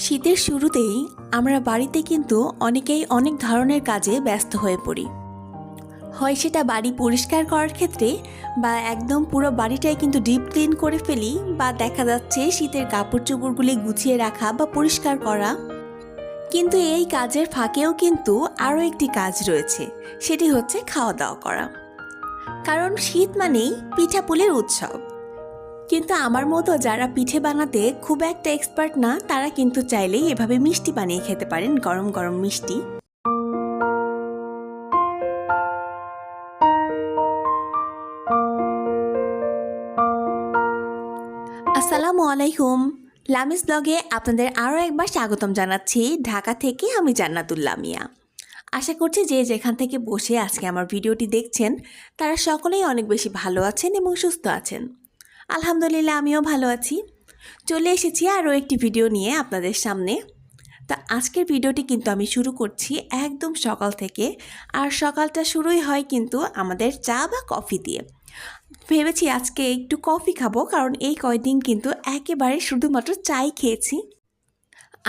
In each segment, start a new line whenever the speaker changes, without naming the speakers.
শীতের শুরুতেই আমরা বাড়িতে কিন্তু অনেকেই অনেক ধরনের কাজে ব্যস্ত হয়ে পড়ি। হয় সেটা বাড়ি পরিষ্কার করার ক্ষেত্রে, বা একদম পুরো বাড়িটাই কিন্তু ডিপ ক্লিন করে ফেলি, বা দেখা যাচ্ছে শীতের কাপড় চোপড়গুলি গুছিয়ে রাখা বা পরিষ্কার করা। কিন্তু এই কাজের ফাঁকেও কিন্তু আরও একটি কাজ রয়েছে, সেটি হচ্ছে খাওয়া দাওয়া করা। কারণ শীত মানেই পিঠাপুলির উৎসব। কিন্তু আমার মতো যারা পিঠে বানাতে খুব একটা এক্সপার্ট না, তারা কিন্তু চাইলেই এভাবে মিষ্টি বানিয়ে খেতে পারেন, গরম গরম মিষ্টি। আসসালামু আলাইকুম। লামিস ব্লগে আপনাদের আরও একবার স্বাগতম জানাচ্ছি। ঢাকা থেকে আমি জান্নাতুল্লাহ মিয়া। আশা করছি যে যেখান থেকে বসে আজকে আমার ভিডিওটি দেখছেন তারা সকলেই অনেক বেশি ভালো আছেন এবং সুস্থ আছেন। আলহামদুলিল্লাহ, আমিও ভালো আছি। চলে এসেছি আরও একটি ভিডিও নিয়ে আপনাদের সামনে। তা আজকের ভিডিওটি কিন্তু আমি শুরু করছি একদম সকাল থেকে। আর সকালটা শুরুই হয় কিন্তু আমাদের চা বা কফি দিয়ে। ভেবেছি আজকে একটু কফি খাবো, কারণ এই কয়দিন কিন্তু একেবারে শুধুমাত্র চাই খেয়েছি।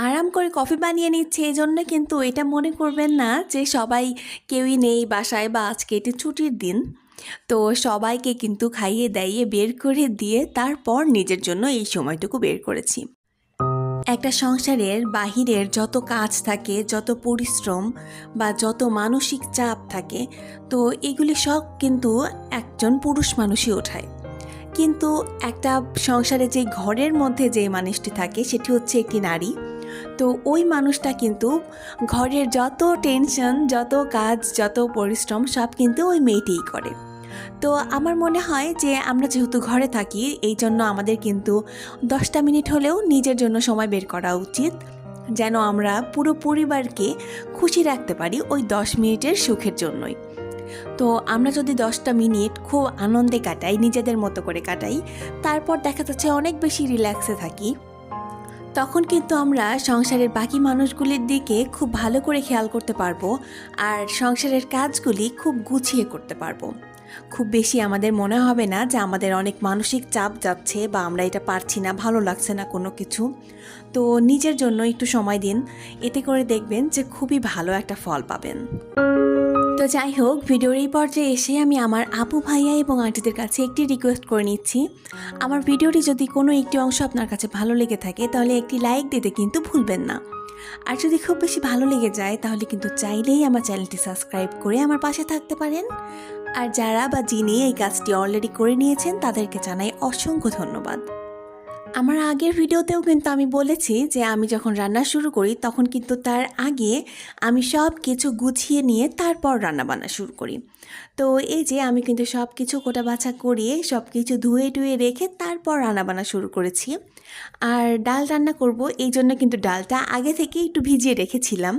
আরাম করে কফি বানিয়ে নিচ্ছে, এই জন্য কিন্তু এটা মনে করবেন না যে সবাই কেউই নেই বাসায়, বা আজকে এটি ছুটির দিন। তো সবাইকে কিন্তু খাইয়ে দাইয়ে বের করে দিয়ে তারপর নিজের জন্য এই সময়টুকু বের করেছি। একটা সংসারের বাহিরের যত কাজ থাকে, যত পরিশ্রম বা যত মানসিক চাপ থাকে, তো এগুলি সব কিন্তু একজন পুরুষ মানুষই ওঠায়। কিন্তু একটা সংসারে যে ঘরের মধ্যে যে মানুষটি থাকে সেটি হচ্ছে একটি নারী। তো ওই মানুষটা কিন্তু ঘরের যত টেনশন, যত কাজ, যত পরিশ্রম সব কিন্তু ওই মেয়েটিই করে। তো আমার মনে হয় যে আমরা যেহেতু ঘরে থাকি, এই জন্য আমাদের কিন্তু 10টা মিনিট হলেও নিজের জন্য সময় বের করা উচিত, যেন আমরা পুরো পরিবারকে খুশি রাখতে পারি ওই 10 মিনিটের সুখের জন্যই। তো আমরা যদি 10টা মিনিট খুব আনন্দে কাটাই, নিজেদের মতো করে কাটাই, তারপর দেখা যাচ্ছে অনেক বেশি রিল্যাক্সে থাকি, তখন কিন্তু আমরা সংসারের বাকি মানুষগুলির দিকে খুব ভালো করে খেয়াল করতে পারবো, আর সংসারের কাজগুলি খুব গুছিয়ে করতে পারবো। খুব বেশি আমাদের মনে হবে না যে আমাদের অনেক মানসিক চাপ যাচ্ছে, বা আমরা এটা পারছি না, ভালো লাগছে না কোনো কিছু। তো নিজের জন্য একটু সময় দিন, এতে করে দেখবেন যে খুবই ভালো একটা ফল পাবেন। তো যাই হোক, ভিডিওর এই পর্যায়ে এসে আমি আমার আপু ভাইয়া এবং আন্টিদের কাছে একটি রিকোয়েস্ট করে নিচ্ছি। আমার ভিডিওটি যদি কোনো একটি অংশ আপনার কাছে ভালো লেগে থাকে তাহলে একটি লাইক দিতে কিন্তু ভুলবেন না। আর যদি খুব বেশি ভালো লেগে যায় তাহলে কিন্তু চাইলেই আমার চ্যানেলটি সাবস্ক্রাইব করে আমার পাশে থাকতে পারেন। আর যারা বা যিনি এই কাজটি অলরেডি করে নিয়েছেন তাদেরকে জানাই অসংখ্য ধন্যবাদ। আমার আগের ভিডিওতেও কিন্তু আমি বলেছি যে আমি যখন রান্না শুরু করি তখন কিন্তু তার আগে আমি সব কিছু গুছিয়ে নিয়ে তারপর রান্নাবান্না শুরু করি। তো এই যে আমি কিন্তু সব কিছু কোটা বাছা করিয়ে সব কিছু ধুয়ে টুয়ে রেখে তারপর রান্নাবান্না শুরু করেছি। আর ডাল রান্না করব, এই জন্য কিন্তু ডালটা আগে থেকে একটু ভিজিয়ে রেখেছিলাম।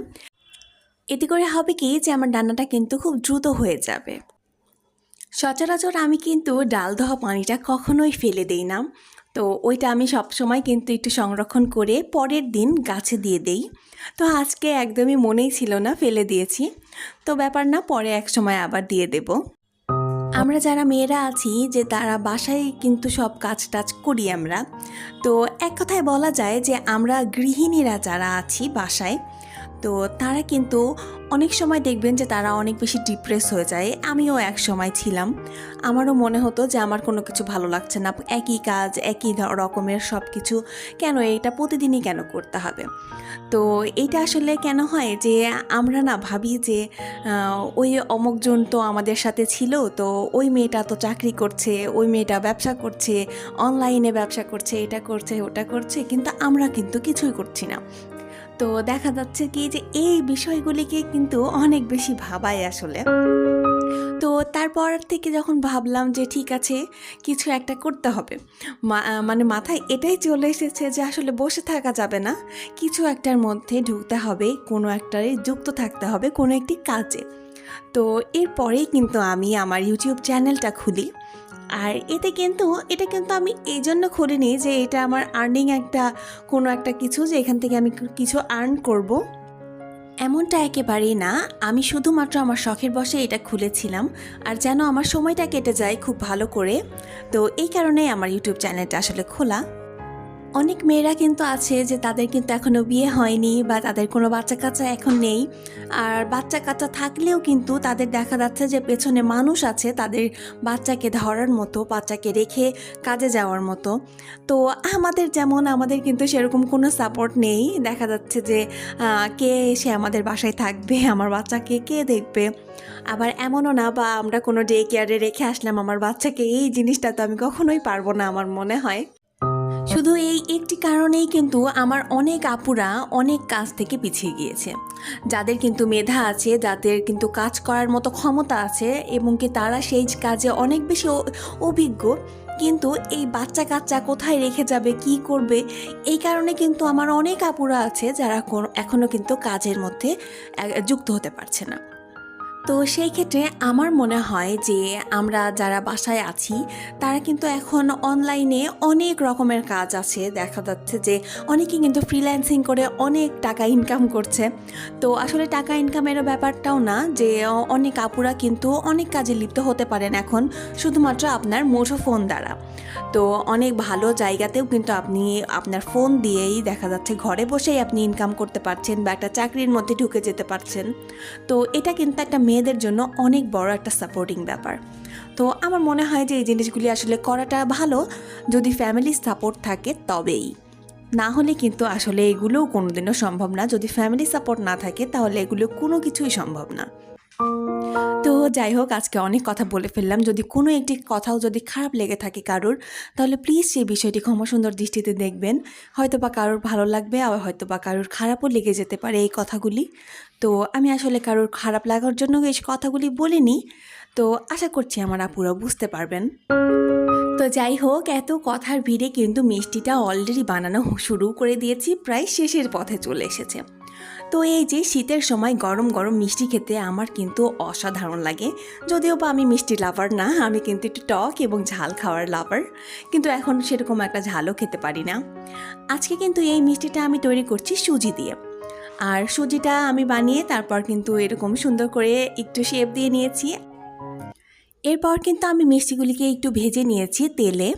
এতে করে হবে কি যে আমার রান্নাটা কিন্তু খুব দ্রুত হয়ে যাবে। সচরাচর আমি কিন্তু ডাল ধোয়া পানিটা কখনোই ফেলে দেই না। তো ওইটা আমি সবসময় কিন্তু একটু সংরক্ষণ করে পরের দিন গাছে দিয়ে দেই। তো আজকে একদমই মনেই ছিল না, ফেলে দিয়েছি। তো ব্যাপার না, পরে এক সময় আবার দিয়ে দেব। আমরা যারা মেয়েরা আছি যে তারা বাসায় কিন্তু সব কাজ টাজ করি আমরা। তো এক কথায় বলা যায় যে আমরা গৃহিণীরা যারা আছি বাসায়, তো তারা কিন্তু অনেক সময় দেখবেন যে তারা অনেক বেশি ডিপ্রেস হয়ে যায়। আমিও এক সময় ছিলাম, আমারও মনে হতো যে আমার কোনো কিছু ভালো লাগছে না, একই কাজ একই রকমের সব কিছু, কেন এটা প্রতিদিনই কেন করতে হবে। তো এইটা আসলে কেন হয় যে আমরা না ভাবি যে ওই অমুকজন তো আমাদের সাথে ছিল, তো ওই মেয়েটা তো চাকরি করছে, ওই মেয়েটা ব্যবসা করছে, অনলাইনে ব্যবসা করছে, এটা করছে ওটা করছে, কিন্তু আমরা কিন্তু কিছুই করছি না। তো দেখা যাচ্ছে কি যে এই বিষয়গুলিকে কিন্তু অনেক বেশি ভাবায় আসলে। তো তারপর থেকে যখন ভাবলাম যে ঠিক আছে, কিছু একটা করতে হবে, মানে মাথায় এটাই চলে এসেছে যে আসলে বসে থাকা যাবে না, কিছু একটার মধ্যে ঢুকতে হবে, কোনো একটারে যুক্ত থাকতে হবে কোনো একটি কাজে। তো এরপরেই কিন্তু আমি আমার ইউটিউব চ্যানেলটা খুলি। আর এটা কিন্তু আমি এই জন্য খুলিনি যে এটা আমার আর্নিং কোনো একটা কিছু, যে এখান থেকে আমি কিছু আর্ন করব, এমনটা একেবারেই না। আমি শুধুমাত্র আমার শখের বশে এটা খুলেছিলাম, আর যেন আমার সময়টা কেটে যায় খুব ভালো করে। তো এই কারণেই আমার ইউটিউব চ্যানেলটা আসলে খোলা। অনেক মেয়েরা কিন্তু আছে যে তাদের কিন্তু এখনও বিয়ে হয়নি বা তাদের কোনো বাচ্চা কাচ্চা এখন নেই। আর বাচ্চা কাচ্চা থাকলেও কিন্তু তাদের দেখা যাচ্ছে যে পেছনে মানুষ আছে তাদের বাচ্চাকে ধরার মতো, বাচ্চাকে রেখে কাজে যাওয়ার মতো। তো আমাদের কিন্তু সেরকম কোনো সাপোর্ট নেই। দেখা যাচ্ছে যে কে এসে আমাদের বাসায় থাকবে, আমার বাচ্চাকে কে দেখবে। আবার এমনও না বা আমরা কোনো ডে কেয়ারে রেখে আসলাম আমার বাচ্চাকে, এই জিনিসটা তো আমি কখনোই পারবো না আমার মনে হয়। শুধু এই একটি কারণেই কিন্তু আমার অনেক আপুরা অনেক কাজ থেকে পিছিয়ে গিয়েছে। যাদের কিন্তু মেধা আছে, যাদের কিন্তু কাজ করার মতো ক্ষমতা আছে এবং কি তারা সেই কাজে অনেক বেশি অভিজ্ঞ, কিন্তু এই বাচ্চা কাচ্চা কোথায় রেখে যাবে, কি করবে, এই কারণে কিন্তু আমার অনেক আপুরা আছে যারা এখনও কিন্তু কাজের মধ্যে যুক্ত হতে পারছে না। তো সেই ক্ষেত্রে আমার মনে হয় যে আমরা যারা বাসায় আছি তারা কিন্তু এখন অনলাইনে অনেক রকমের কাজ আছে। দেখা যাচ্ছে যে অনেকেই কিন্তু ফ্রিল্যান্সিং করে অনেক টাকা ইনকাম করছে। তো আসলে টাকা ইনকামেরও ব্যাপারটাও না, যে অনেক আপুরা কিন্তু অনেক কাজে লিপ্ত হতে পারেন এখন শুধুমাত্র আপনার মুঠোফোন দ্বারা। তো অনেক ভালো জায়গাতেও কিন্তু আপনি আপনার ফোন দিয়েই দেখা যাচ্ছে ঘরে বসেই আপনি ইনকাম করতে পারছেন বা একটা চাকরির মধ্যে ঢুকে যেতে পারছেন। তো এটা কিন্তু একটা মেয়েদের জন্য অনেক বড় একটা সাপোর্টিং ব্যাপার। তো আমার মনে হয় যে এই জিনিসগুলি আসলে করাটা ভালো, যদি ফ্যামিলি সাপোর্ট থাকে তবেই। না হলে কিন্তু আসলে এগুলোও কোনোদিনও সম্ভব না। যদি ফ্যামিলি সাপোর্ট না থাকে তাহলে এগুলো কোনো কিছুই সম্ভব না। তো যাই হোক, আজকে অনেক কথা বলে ফেললাম। যদি কোনো একটি কথাও যদি খারাপ লেগে থাকে কারোর, তাহলে প্লিজ সেই বিষয়টি ক্ষমা সুন্দর দৃষ্টিতে দেখবেন। হয়তো বা কারোর ভালো লাগবে, আবার হয়তো বা কারোর খারাপও লেগে যেতে পারে এই কথাগুলি। তো আমি আসলে কারোর খারাপ লাগার জন্য এই কথাগুলি বলিনি। তো আশা করছি আমার আপুরা বুঝতে পারবেন। তো যাই হোক, এত কথার ভিড়ে কিন্তু মিষ্টিটা অলরেডি বানানো শুরু করে দিয়েছি, প্রায় শেষের পথে চলে এসেছে। তো এই যে শীতের সময় গরম গরম মিষ্টি খেতে আমার কিন্তু অসাধারণ লাগে। যদিও বা আমি মিষ্টি লাভার না, আমি কিন্তু একটু টক এবং ঝাল খাওয়ার লাভার, কিন্তু এখন সেরকম একটা ঝালও খেতে পারি না। আজকে কিন্তু এই মিষ্টিটা আমি তৈরি করছি সুজি দিয়ে। আর সুজিটা আমি বানিয়ে তারপর কিন্তু এরকম সুন্দর করে একটু শেপ দিয়ে নিয়েছি। এরপর কিন্তু আমি মিষ্টিগুলিকে একটু ভেজে নিয়েছি তেলে।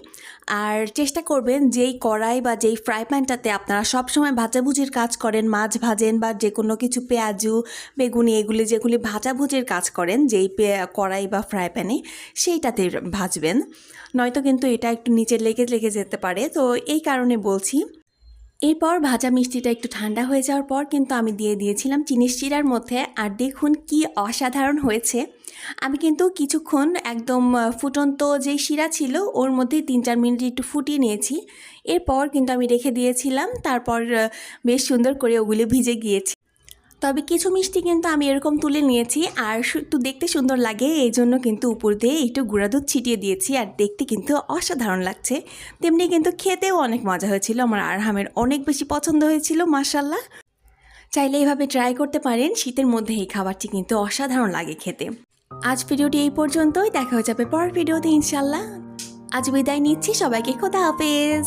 আর চেষ্টা করবেন যেই কড়াই বা যেই ফ্রাই প্যানটাতে আপনারা সবসময় ভাজাভুজির কাজ করেন, মাছ ভাজেন বা যে কোনো কিছু পেঁয়াজু বেগুনি এগুলি যেগুলি ভাজাভুজির কাজ করেন, যেই কড়াই বা ফ্রাই প্যানে সেইটাতে ভাজবেন, নয়তো কিন্তু এটা একটু নিচে লেগে লেগে যেতে পারে। তো এই কারণে বলছি। এরপর ভাজা মিষ্টিটা একটু ঠান্ডা হয়ে যাওয়ার পর কিন্তু আমি দিয়ে দিয়েছিলাম চিনির শিরার মধ্যে। আর দেখুন কি অসাধারণ হয়েছে। আমি কিন্তু কিছুক্ষণ একদম ফুটন্ত যেই শিরা ছিল ওর মধ্যেই 3-4 মিনিট একটু ফুটিয়ে নিয়েছি। এরপর কিন্তু আমি রেখে দিয়েছিলাম, তারপর বেশ সুন্দর করে ওগুলি ভিজে গিয়েছে। তবে কিছু মিষ্টি কিন্তু আমি এরকম তুলে নিয়েছি আর একটু দেখতে সুন্দর লাগে এই জন্য কিন্তু উপর দিয়ে একটু গুঁড়া দুধ ছিটিয়ে দিয়েছি, আর দেখতে কিন্তু অসাধারণ লাগছে। তেমনি কিন্তু খেতেও অনেক মজা হয়েছিল, আমার আরহামের অনেক বেশি পছন্দ হয়েছিল মাশাল্লাহ। চাইলে এভাবে ট্রাই করতে পারেন, শীতের মধ্যে এই খাবারটি কিন্তু অসাধারণ লাগে খেতে। আজ ভিডিওটি এই পর্যন্তই, দেখা হয়ে যাবে পরের ভিডিওতে ইনশাল্লাহ। আজ বিদায় নিচ্ছি, সবাইকে খোদা হাফেজ।